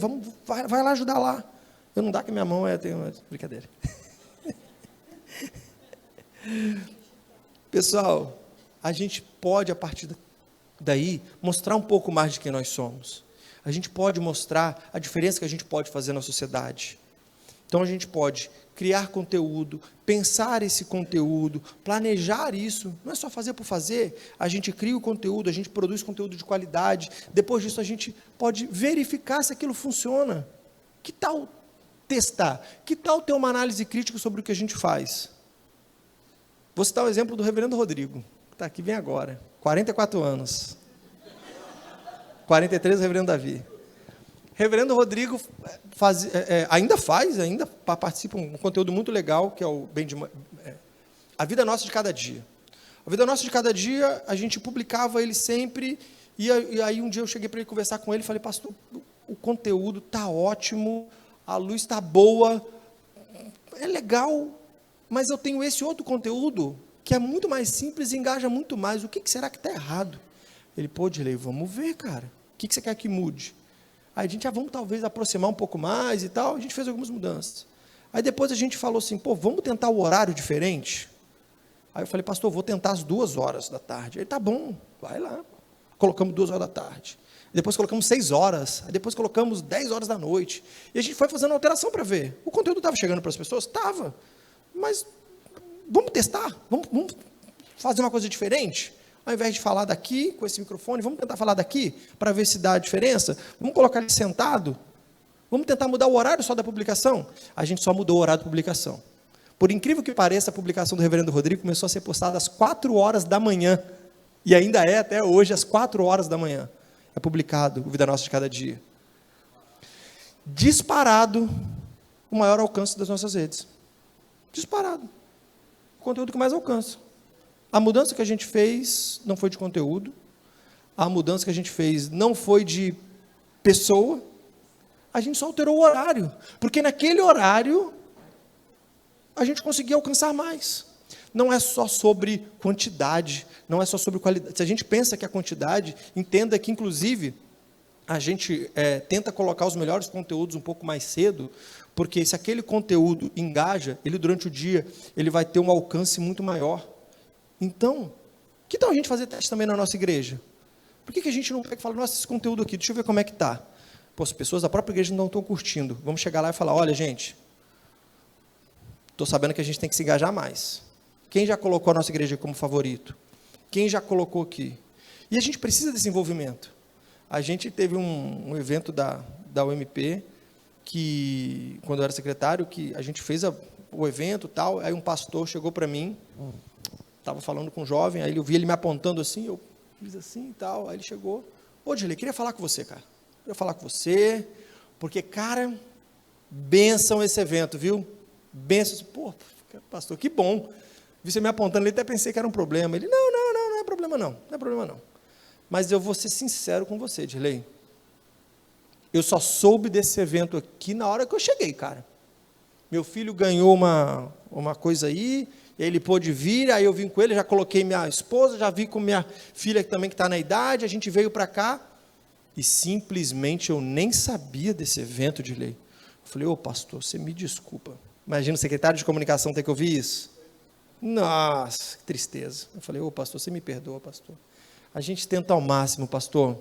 Vai lá ajudar lá. Eu não dá que minha mão tem uma brincadeira. Pessoal, a gente pode, a partir daí, mostrar um pouco mais de quem nós somos. A gente pode mostrar a diferença que a gente pode fazer na sociedade. Então, a gente pode criar conteúdo, pensar esse conteúdo, planejar isso. Não é só fazer por fazer. A gente cria o conteúdo, a gente produz conteúdo de qualidade. Depois disso, a gente pode verificar se aquilo funciona. Que tal testar? Que tal ter uma análise crítica sobre o que a gente faz? Vou citar o exemplo do reverendo Rodrigo, que está aqui bem agora, 44 anos. 43, o reverendo Davi. Reverendo Rodrigo ainda participa de um conteúdo muito legal, que é o A Vida Nossa de Cada Dia. A Vida Nossa de Cada Dia, a gente publicava ele sempre, e aí um dia eu cheguei para ele conversar com ele e falei, pastor, o conteúdo está ótimo, a luz está boa, é legal, mas eu tenho esse outro conteúdo que é muito mais simples e engaja muito mais. O que será que está errado? Ele, pô, Dirlei, vamos ver, cara. O que você quer que mude? Aí a gente, vamos talvez aproximar um pouco mais e tal. A gente fez algumas mudanças. Aí depois a gente falou assim, pô, vamos tentar o horário diferente? Aí eu falei, pastor, vou tentar às 2 horas da tarde. Ele, tá bom. Vai lá. Colocamos 2 horas da tarde. Depois colocamos 6 horas. Depois colocamos 10 horas da noite. E a gente foi fazendo alteração para ver. O conteúdo estava chegando para as pessoas? Estava. Mas vamos testar. Vamos fazer uma coisa diferente. Ao invés de falar daqui, com esse microfone, vamos tentar falar daqui, para ver se dá a diferença. Vamos colocar ele sentado. Vamos tentar mudar o horário só da publicação. A gente só mudou o horário da publicação. Por incrível que pareça, a publicação do reverendo Rodrigo começou a ser postada às 4 horas da manhã. E ainda é até hoje, às 4 horas da manhã. É publicado o Vida Nossa de Cada Dia. Disparado o maior alcance das nossas redes. Disparado. O conteúdo que mais alcança. A mudança que a gente fez não foi de conteúdo. A mudança que a gente fez não foi de pessoa. A gente só alterou o horário. Porque naquele horário, a gente conseguia alcançar mais. Não é só sobre quantidade, não é só sobre qualidade. Se a gente pensa que a quantidade, entenda que, inclusive, a gente tenta colocar os melhores conteúdos um pouco mais cedo, porque se aquele conteúdo engaja, ele durante o dia, ele vai ter um alcance muito maior. Então, que tal a gente fazer teste também na nossa igreja? Por que a gente não pega e fala, nossa, esse conteúdo aqui, deixa eu ver como é que está. Pô, as pessoas da própria igreja não estão curtindo. Vamos chegar lá e falar, olha, gente, estou sabendo que a gente tem que se engajar mais. Quem já colocou a nossa igreja como favorito? Quem já colocou aqui? E a gente precisa desse envolvimento. A gente teve um evento da UMP, que, quando eu era secretário, que a gente fez o evento e tal, aí um pastor chegou para mim, estava falando com um jovem, aí eu vi ele me apontando assim, eu fiz assim e tal, aí ele chegou, ô Dilei, queria falar com você, cara. Queria falar com você, porque, cara, bênção esse evento, viu? Bênção. Pô, pastor, que bom. Vi você me apontando, ele até pensei que era um problema. Ele, não é problema não, não é problema não. Mas eu vou ser sincero com você, Dirley. Eu só soube desse evento aqui na hora que eu cheguei, cara. Meu filho ganhou uma coisa aí, e aí ele pôde vir, aí eu vim com ele, já coloquei minha esposa, já vi com minha filha também que está na idade, a gente veio para cá, e simplesmente eu nem sabia desse evento, Dirley. Eu falei, ô pastor, você me desculpa. Imagina o secretário de comunicação ter que ouvir isso. Nossa, que tristeza. Eu falei, ô pastor, você me perdoa, pastor. A gente tenta ao máximo, pastor.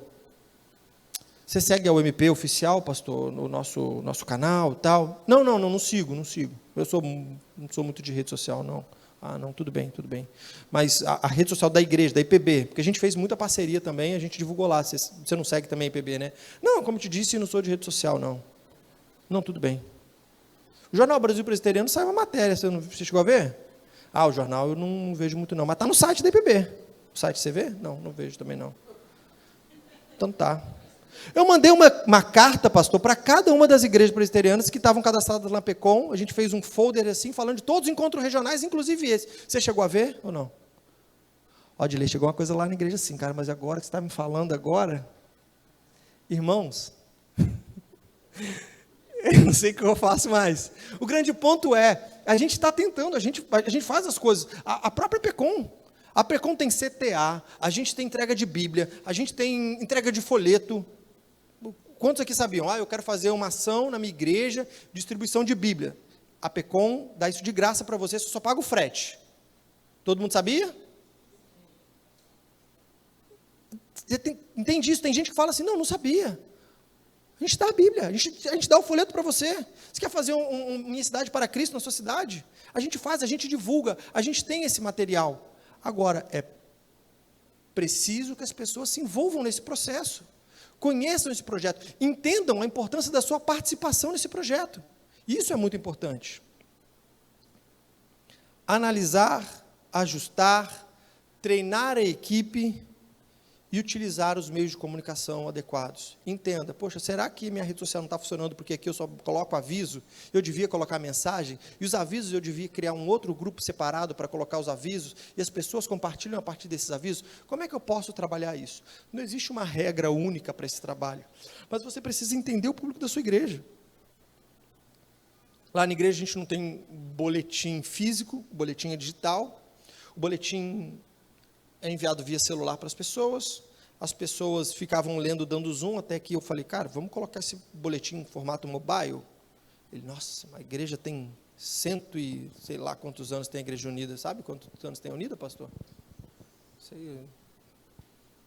Você segue a UMP oficial, pastor, no nosso canal e tal? Não sigo. Eu não sou muito de rede social, não. Ah, não, tudo bem. Mas a rede social da igreja, da IPB, porque a gente fez muita parceria também, a gente divulgou lá. Você não segue também a IPB, né? Não, como eu te disse, eu não sou de rede social, não. Não, tudo bem. O Jornal Brasil Presbiteriano saiu uma matéria, você chegou a ver? Ah, o jornal eu não vejo muito não, mas está no site da IPB. O site você vê? Não vejo também não. Então tá. Eu mandei uma carta, pastor, para cada uma das igrejas presbiterianas que estavam cadastradas lá na PECOM. A gente fez um folder assim, falando de todos os encontros regionais, inclusive esse. Você chegou a ver ou não? Ó, Dilei, chegou uma coisa lá na igreja assim, cara, mas agora que você está me falando agora, irmãos, eu não sei o que eu faço mais. O grande ponto é, a gente está tentando, a gente faz as coisas. A própria PECOM, a PECOM tem CTA, a gente tem entrega de Bíblia, a gente tem entrega de folheto. Quantos aqui sabiam? Eu quero fazer uma ação na minha igreja, distribuição de Bíblia. A PECOM dá isso de graça para você, você só paga o frete. Todo mundo sabia? Entende isso? Tem gente que fala assim, não sabia. A gente dá a Bíblia, a gente dá o folheto para você. Você quer fazer minha cidade para Cristo na sua cidade? A gente faz, a gente divulga, a gente tem esse material. Agora, é preciso que as pessoas se envolvam nesse processo, conheçam esse projeto, entendam a importância da sua participação nesse projeto. Isso é muito importante. Analisar, ajustar, treinar a equipe e utilizar os meios de comunicação adequados. Entenda, poxa, será que minha rede social não está funcionando porque aqui eu só coloco aviso? Eu devia colocar mensagem? E os avisos eu devia criar um outro grupo separado para colocar os avisos? E as pessoas compartilham a partir desses avisos? Como é que eu posso trabalhar isso? Não existe uma regra única para esse trabalho. Mas você precisa entender o público da sua igreja. Lá na igreja a gente não tem boletim físico, boletim é digital. O boletim é enviado via celular para as pessoas ficavam lendo, dando zoom, até que eu falei, cara, vamos colocar esse boletim em formato mobile? Ele, nossa, a igreja tem e sei lá quantos anos tem a Igreja Unida, sabe quantos anos tem a Unida, pastor? Sei,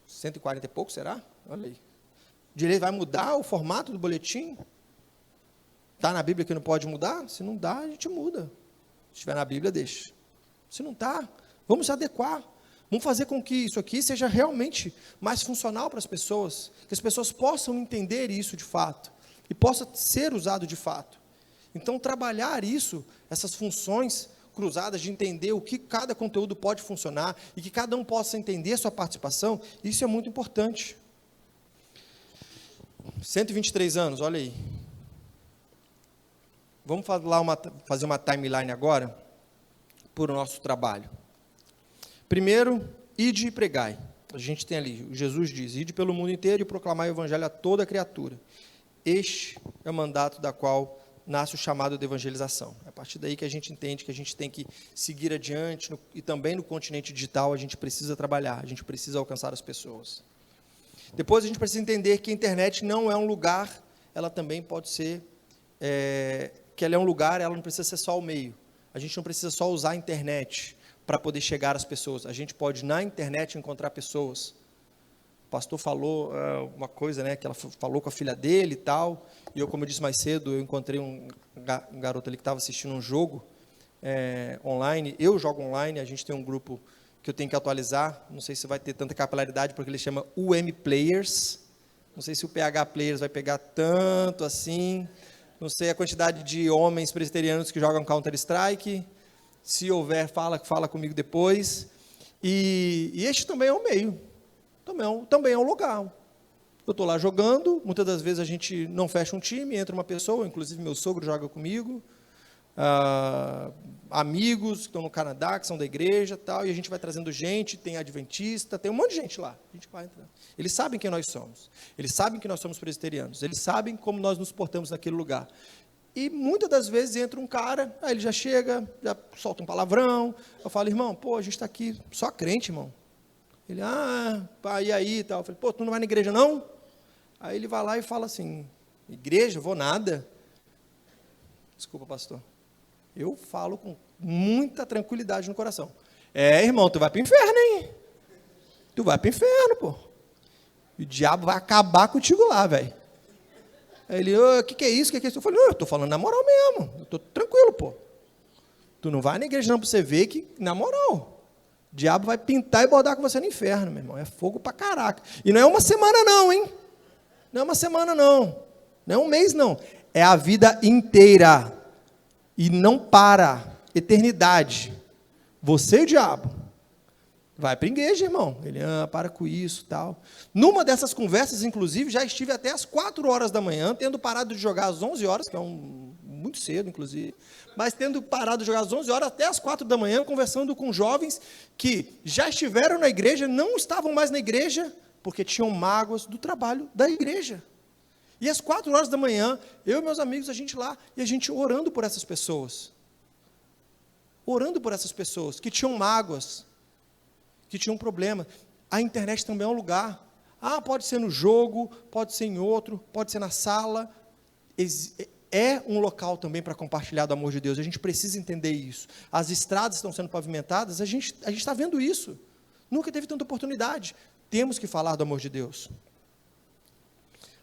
140 e pouco, será? Olha aí. Direito vai mudar o formato do boletim? Está na Bíblia que não pode mudar? Se não dá, a gente muda. Se estiver na Bíblia, deixa. Se não está, vamos se adequar. Vamos fazer com que isso aqui seja realmente mais funcional para as pessoas, que as pessoas possam entender isso de fato, e possa ser usado de fato. Então, trabalhar isso, essas funções cruzadas de entender o que cada conteúdo pode funcionar, e que cada um possa entender a sua participação, isso é muito importante. 123 anos, olha aí. Vamos fazer uma timeline agora, por nosso trabalho. Primeiro, ide e pregai. A gente tem ali, Jesus diz, ide pelo mundo inteiro e proclamai o evangelho a toda criatura. Este é o mandato da qual nasce o chamado de evangelização. É a partir daí que a gente entende que a gente tem que seguir adiante, e também no continente digital a gente precisa trabalhar, a gente precisa alcançar as pessoas. Depois a gente precisa entender que a internet não é um lugar, ela também pode ser, que ela é um lugar, ela não precisa ser só o meio. A gente não precisa só usar a internet para poder chegar às pessoas. A gente pode, na internet, encontrar pessoas. O pastor falou uma coisa, né, que ela falou com a filha dele e tal, e eu, como eu disse mais cedo, eu encontrei um garoto ali que estava assistindo um jogo online. Eu jogo online, a gente tem um grupo que eu tenho que atualizar, não sei se vai ter tanta capilaridade, porque ele chama UM Players, não sei se o PH Players vai pegar tanto assim, não sei a quantidade de homens presbiterianos que jogam Counter-Strike, se houver, fala comigo depois, e este também é um meio, também é um lugar. Eu estou lá jogando, muitas das vezes a gente não fecha um time, entra uma pessoa, inclusive meu sogro joga comigo, amigos que estão no Canadá, que são da igreja, tal, e a gente vai trazendo gente, tem adventista, tem um monte de gente lá, a gente vai entrando. Eles sabem quem nós somos, eles sabem que nós somos presbiterianos, eles sabem como nós nos portamos naquele lugar. E muitas das vezes entra um cara, aí ele já chega, já solta um palavrão, eu falo, irmão, pô, a gente está aqui só crente, irmão. Ele, e aí, tal. Eu falei, pô, tu não vai na igreja não? Aí ele vai lá e fala assim, igreja, vou nada. Desculpa, pastor. Eu falo com muita tranquilidade no coração. Irmão, tu vai para o inferno, hein? Tu vai para o inferno, pô. E o diabo vai acabar contigo lá, velho. Aí ele, o que é isso? Que é isso? Eu falei, não, eu estou falando na moral mesmo. Eu estou tranquilo, pô. Tu não vai na igreja não para você ver que, na moral, o diabo vai pintar e bordar com você no inferno, meu irmão. É fogo pra caraca. E não é uma semana não, hein? Não é uma semana não. Não é um mês não. É a vida inteira. E não para. Eternidade. Você e o diabo. Vai para a igreja, irmão. Ele, para com isso, tal. Numa dessas conversas, inclusive, já estive até às 4 horas da manhã, tendo parado de jogar às 11 horas, que é muito cedo, inclusive, mas tendo parado de jogar às 11 horas até às 4 da manhã, conversando com jovens que já estiveram na igreja, não estavam mais na igreja, porque tinham mágoas do trabalho da igreja. E às 4 horas da manhã, eu e meus amigos, a gente lá, e a gente orando por essas pessoas. Orando por essas pessoas que tinham mágoas, que tinham problema. A internet também é um lugar. Pode ser no jogo, pode ser em outro, pode ser na sala. É um local também para compartilhar do amor de Deus. A gente precisa entender isso. As estradas estão sendo pavimentadas, a gente está vendo isso. Nunca teve tanta oportunidade. Temos que falar do amor de Deus.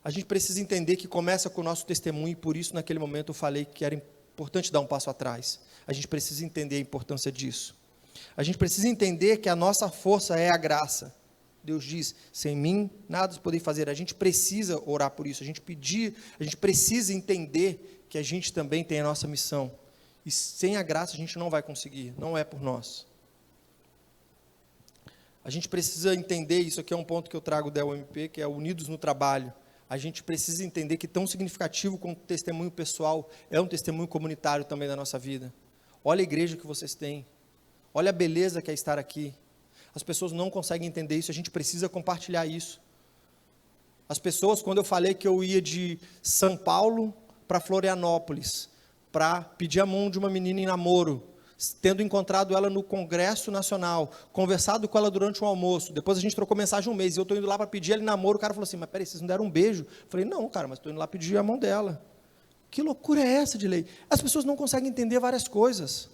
A gente precisa entender que começa com o nosso testemunho, e por isso naquele momento eu falei que era importante dar um passo atrás. A gente precisa entender a importância disso. A gente precisa entender que a nossa força é a graça. Deus diz, sem mim nada podeis fazer. A gente precisa orar por isso, a gente precisa entender que a gente também tem a nossa missão. E sem a graça a gente não vai conseguir, não é por nós. A gente precisa entender, isso aqui é um ponto que eu trago da UMP, que é Unidos no Trabalho. A gente precisa entender que tão significativo como o testemunho pessoal, é um testemunho comunitário também da nossa vida. Olha a igreja que vocês têm. Olha a beleza que é estar aqui. As pessoas não conseguem entender isso, a gente precisa compartilhar isso. As pessoas, quando eu falei que eu ia de São Paulo para Florianópolis, para pedir a mão de uma menina em namoro, tendo encontrado ela no Congresso Nacional, conversado com ela durante um almoço, depois a gente trocou mensagem um mês, e eu estou indo lá para pedir ela em namoro, o cara falou assim, mas peraí, vocês não deram um beijo? Eu falei, não, cara, mas estou indo lá pedir a mão dela. Que loucura é essa, Dilei? As pessoas não conseguem entender várias coisas.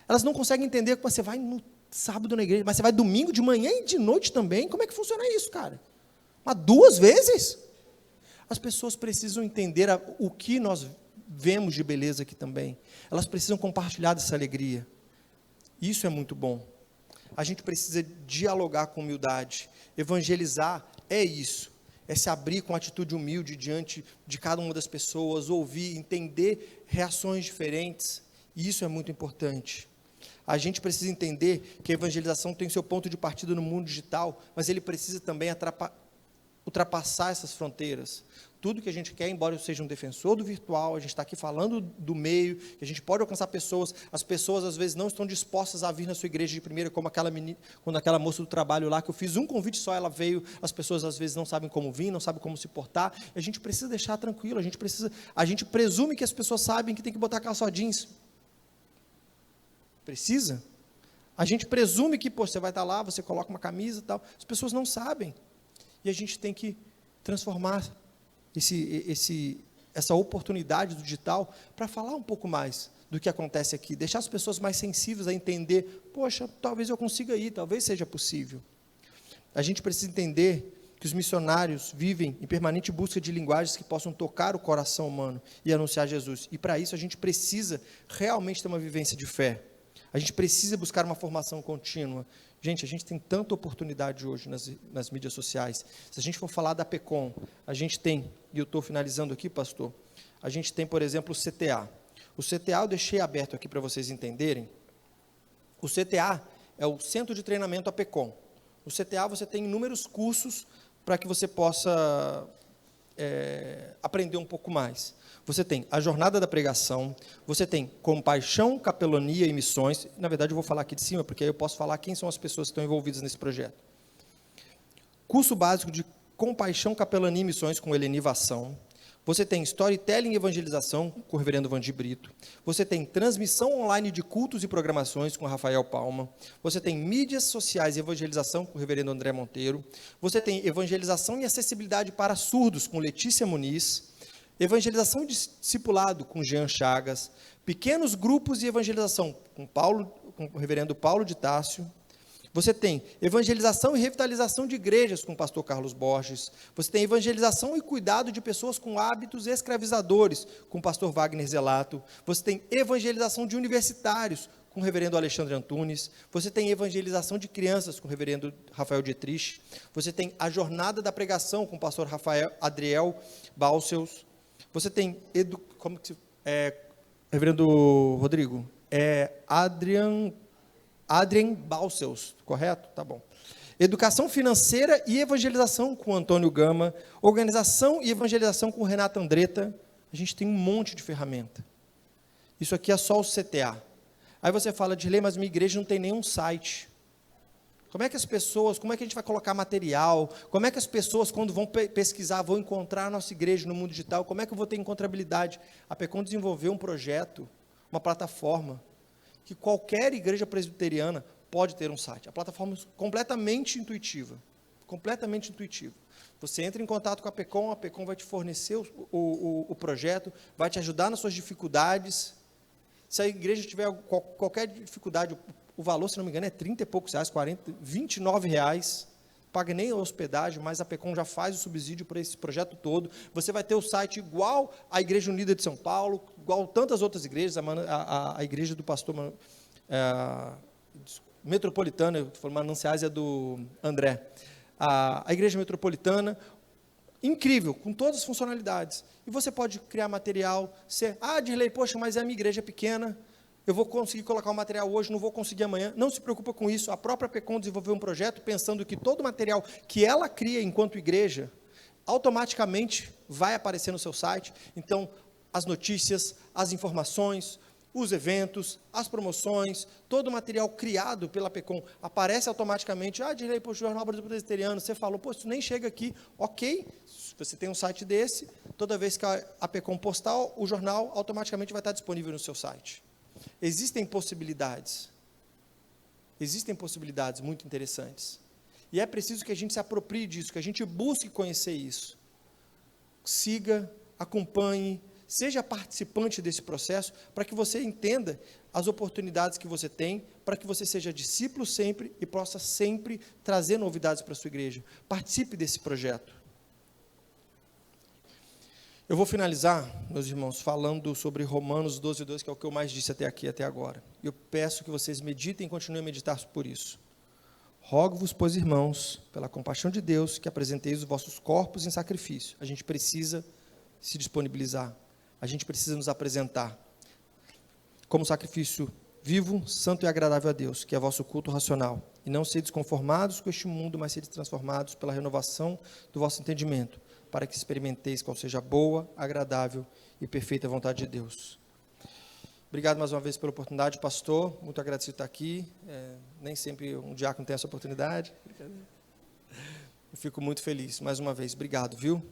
Elas não conseguem entender que você vai no sábado na igreja, mas você vai domingo de manhã e de noite também? Como é que funciona isso, cara? Mas 2 vezes? As pessoas precisam entender o que nós vemos de beleza aqui também. Elas precisam compartilhar dessa alegria. Isso é muito bom. A gente precisa dialogar com humildade. Evangelizar é isso. É se abrir com atitude humilde diante de cada uma das pessoas, ouvir, entender reações diferentes. E isso é muito importante. A gente precisa entender que a evangelização tem seu ponto de partida no mundo digital, mas ele precisa também ultrapassar essas fronteiras. Tudo que a gente quer, embora eu seja um defensor do virtual, a gente está aqui falando do meio, que a gente pode alcançar pessoas, as pessoas às vezes não estão dispostas a vir na sua igreja de primeira, como quando aquela moça do trabalho lá, que eu fiz um convite só, ela veio, as pessoas às vezes não sabem como vir, não sabem como se portar, a gente precisa deixar tranquilo, a gente presume que as pessoas sabem que tem que botar calça jeans. Precisa? A gente presume que, você vai estar lá, você coloca uma camisa e tal, as pessoas não sabem, e a gente tem que transformar essa oportunidade do digital para falar um pouco mais do que acontece aqui, deixar as pessoas mais sensíveis a entender, poxa, talvez eu consiga ir, talvez seja possível. A gente precisa entender que os missionários vivem em permanente busca de linguagens que possam tocar o coração humano e anunciar Jesus, e para isso a gente precisa realmente ter uma vivência de fé, a gente precisa buscar uma formação contínua. Gente, a gente tem tanta oportunidade hoje nas mídias sociais. Se a gente for falar da PECOM, a gente tem, e eu estou finalizando aqui, pastor, a gente tem, por exemplo, o CTA. O CTA eu deixei aberto aqui para vocês entenderem. O CTA é o Centro de Treinamento APECOM. O CTA você tem inúmeros cursos para que você possa aprender um pouco mais. Você tem a jornada da pregação, você tem compaixão, capelania e missões. Na verdade, eu vou falar aqui de cima, porque aí eu posso falar quem são as pessoas que estão envolvidas nesse projeto. Curso básico de compaixão, capelania e missões com Eleni Vassão. Você tem storytelling e evangelização com o reverendo Vandir Brito. Você tem transmissão online de cultos e programações com Rafael Palma. Você tem mídias sociais e evangelização com o reverendo André Monteiro. Você tem evangelização e acessibilidade para surdos com Letícia Muniz. Evangelização e discipulado com Jean Chagas, pequenos grupos e evangelização com o reverendo Paulo de Tássio. Você tem evangelização e revitalização de igrejas com o pastor Carlos Borges. Você tem evangelização e cuidado de pessoas com hábitos escravizadores com o pastor Wagner Zelato. Você tem evangelização de universitários com o reverendo Alexandre Antunes. Você tem evangelização de crianças com o reverendo Rafael Dietrich. Você tem a jornada da pregação com o pastor Adriel Balseus. Você tem, reverendo Rodrigo, Adrian Balseus, correto? Tá bom. Educação financeira e evangelização com Antônio Gama, organização e evangelização com Renata Andretta. A gente tem um monte de ferramenta. Isso aqui é só o CTA. Aí você fala, Dirley, mas minha igreja não tem nenhum site. Como é que a gente vai colocar material? Como é que as pessoas, quando vão pesquisar, vão encontrar a nossa igreja no mundo digital? Como é que eu vou ter encontrabilidade? A PECOM desenvolveu um projeto, uma plataforma, que qualquer igreja presbiteriana pode ter um site. A plataforma é completamente intuitiva. Completamente intuitiva. Você entra em contato com a PECOM vai te fornecer o projeto, vai te ajudar nas suas dificuldades. Se a igreja tiver qualquer dificuldade, o valor, se não me engano, é 30 e poucos reais, 40, R$29, paga nem a hospedagem, mas a PECOM já faz o subsídio para esse projeto todo. Você vai ter o site igual à Igreja Unida de São Paulo, igual tantas outras igrejas, a igreja do pastor Metropolitana, Mananciais é do André, a igreja metropolitana, incrível, com todas as funcionalidades. E você pode criar material, Dirley, poxa, mas a minha igreja é pequena, eu vou conseguir colocar o material hoje, não vou conseguir amanhã. Não se preocupa com isso. A própria PECOM desenvolveu um projeto pensando que todo o material que ela cria enquanto igreja, automaticamente vai aparecer no seu site. Então, as notícias, as informações, os eventos, as promoções, todo o material criado pela PECOM aparece automaticamente. Dirley, poxa, o Jornal Brasileiro Presbiteriano, você falou, isso nem chega aqui. Ok, você tem um site desse, toda vez que a PECOM postar o jornal, automaticamente vai estar disponível no seu site. Existem possibilidades muito interessantes, e é preciso que a gente se aproprie disso, que a gente busque conhecer isso, siga, acompanhe, seja participante desse processo, para que você entenda as oportunidades que você tem, para que você seja discípulo sempre e possa sempre trazer novidades para a sua igreja. Participe desse projeto. Eu vou finalizar, meus irmãos, falando sobre Romanos 12:2, que é o que eu mais disse até aqui, até agora. Eu peço que vocês meditem e continuem a meditar por isso. Rogo-vos, pois, irmãos, pela compaixão de Deus, que apresenteis os vossos corpos em sacrifício. A gente precisa se disponibilizar, a gente precisa nos apresentar como sacrifício vivo, santo e agradável a Deus, que é vosso culto racional. E não sedes conformados com este mundo, mas sedes transformados pela renovação do vosso entendimento, para que experimenteis qual seja a boa, agradável e perfeita vontade de Deus. Obrigado mais uma vez pela oportunidade, pastor. Muito agradecido por estar aqui. Nem sempre um diácono tem essa oportunidade. Eu fico muito feliz. Mais uma vez, obrigado, viu?